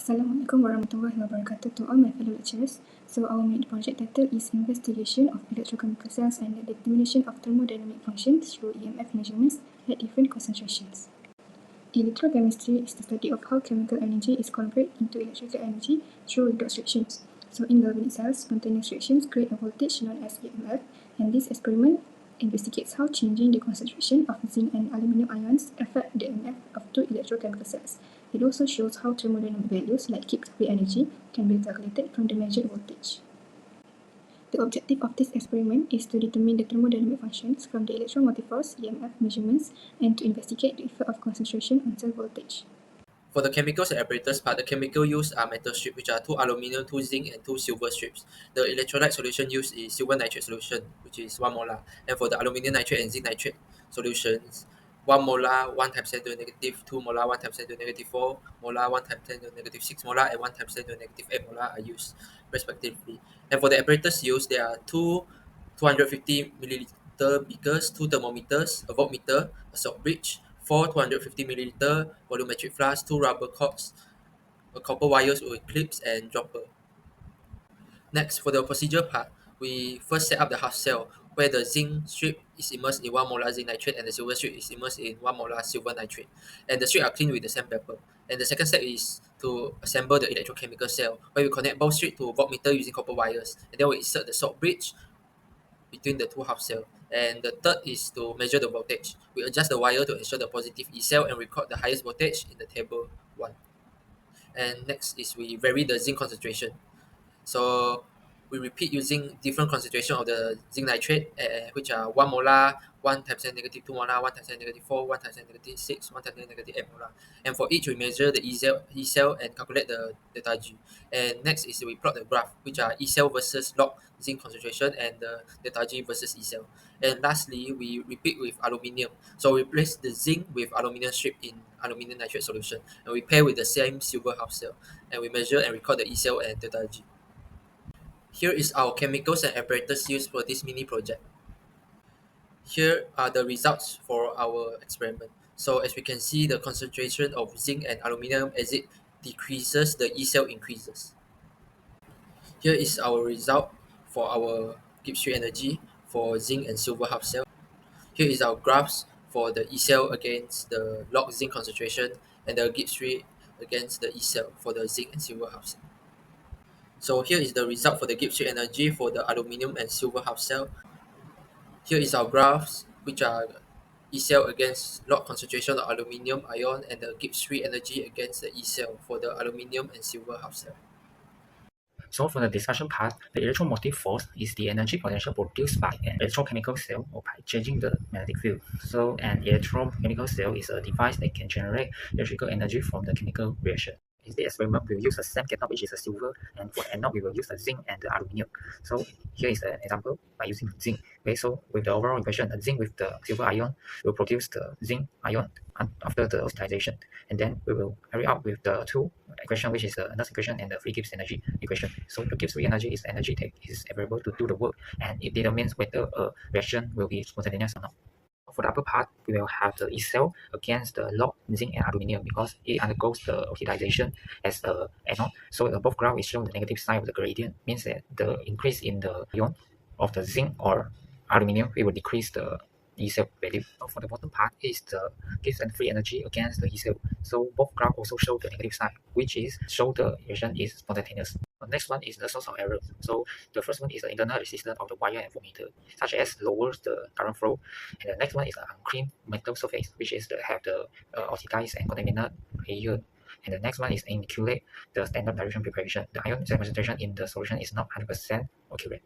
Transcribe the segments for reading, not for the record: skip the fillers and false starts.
Assalamualaikum warahmatullahi wabarakatuh to all my fellow lecturers. So our main project title is Investigation of Electrochemical Cells and the Determination of Thermodynamic Functions through EMF Measurements at different concentrations. Electrochemistry is the study of how chemical energy is converted into electrical energy through redox reactions. So in galvanic cells, spontaneous reactions create a voltage known as EMF, and this experiment investigates how changing the concentration of zinc and aluminum ions affect the EMF of two electrochemical cells. It also shows how thermodynamic values like Gibbs free energy can be calculated from the measured voltage. The objective of this experiment is to determine the thermodynamic functions from the electromotive force EMF measurements and to investigate the effect of concentration on cell voltage. For the chemicals and apparatus part, the chemical used are metal strips, which are 2 aluminum, 2 zinc, and 2 silver strips. The electrolyte solution used is silver nitrate solution, which is 1 molar. And for the aluminum nitrate and zinc nitrate solutions, 1 molar, 1 times 10 to the negative 2 molar, 1 times 10 to the negative 4 molar, 1 times 10 to the negative 6 molar, and 1 times 10 to the negative 8 molar are used, respectively. And for the apparatus used, there are 250 milliliter beakers, 2 thermometers, a voltmeter, a salt bridge, 4 250 milliliter volumetric flasks, 2 rubber corks, a copper wires with clips, and dropper. Next, for the procedure part, we first set up the half cell where the zinc strip is immersed in 1 molar zinc nitrate and the silver strip is immersed in 1 molar silver nitrate. And the strips are cleaned with the sandpaper. And the second step is to assemble the electrochemical cell where we connect both strips to a voltmeter using copper wires. And then we insert the salt bridge between the two half cells. And the third is to measure the voltage. We adjust the wire to ensure the positive E cell and record the highest voltage in the table 1. And next is we vary the zinc concentration. So we repeat using different concentration of the zinc nitrate, which are 1 molar, 1 times 10 negative 2 molar, 1 times 10 negative 4, 1 times 10 negative 6, 1 times 10 negative 8 molar. And for each, we measure the E cell and calculate the delta G. And next is we plot the graph, which are E cell versus log zinc concentration and the delta G versus E cell. And lastly, we repeat with aluminium. So we place the zinc with aluminium strip in aluminum nitrate solution, and we pair with the same silver half cell, and we measure and record the E cell and delta G. Here is our chemicals and apparatus used for this mini project. Here are the results for our experiment. So as we can see, the concentration of zinc and aluminum as it decreases, the E cell increases. Here is our result for our Gibbs free energy for zinc and silver half cell. Here is our graphs for the E cell against the log zinc concentration and the Gibbs free against the E cell for the zinc and silver half cell. So here is the result for the Gibbs free energy for the aluminum and silver half cell. Here is our graphs, which are E cell against log concentration of aluminum ion and the Gibbs free energy against the E cell for the aluminum and silver half cell. So for the discussion part, the electromotive force is the energy potential produced by an electrochemical cell or by changing the magnetic field. So an electrochemical cell is a device that can generate electrical energy from the chemical reaction. In this experiment, we will use the same cathode, which is a silver, and for anode, we will use the zinc and the aluminum. So here is an example by using zinc. Okay, so with the overall equation, the zinc with the silver ion will produce the zinc ion after the oxidation, and then we will carry out with the two equation, which is the Nernst equation and the free Gibbs energy equation. So the Gibbs free energy is energy that is available to do the work, and it determines whether a reaction will be spontaneous or not. For the upper part, we will have the E cell against the log zinc and aluminum because it undergoes the oxidation as a anode. So above graph is shown the negative side of the gradient, means that the increase in the ion of the zinc or aluminum, it will decrease the E cell value. For the bottom part is the Gibbs and free energy against the E cell. So both graph also show the negative side, which is show the reaction is spontaneous. The next one is the source of error. So the first one is the internal resistance of the wire and voltmeter, such as lowers the current flow. And the next one is the uncreamed metal surface, which is have the oxidized and contaminated layer. And the next one is inoculate the standard direction preparation. The ion concentration in the solution is not 100% accurate.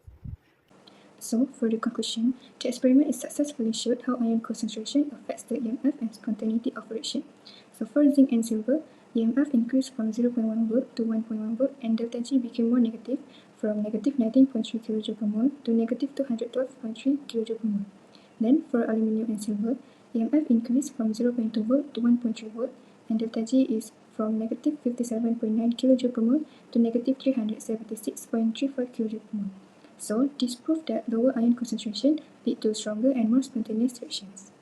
So, for the conclusion, the experiment is successfully showed how ion concentration affects the EMF and spontaneity of reaction. So, for zinc and silver, EMF increased from 0.1 volt to 1.1 volt and delta G became more negative from negative 19.3 kJ per mole to negative 212.3 kJ per mole. Then, for aluminum and silver, EMF increased from 0.2 volt to 1.3 volt and delta G is from negative 57.9 kJ per mole to negative 376.35 kJ per mole. So, this proved that lower ion concentration lead to stronger and more spontaneous reactions.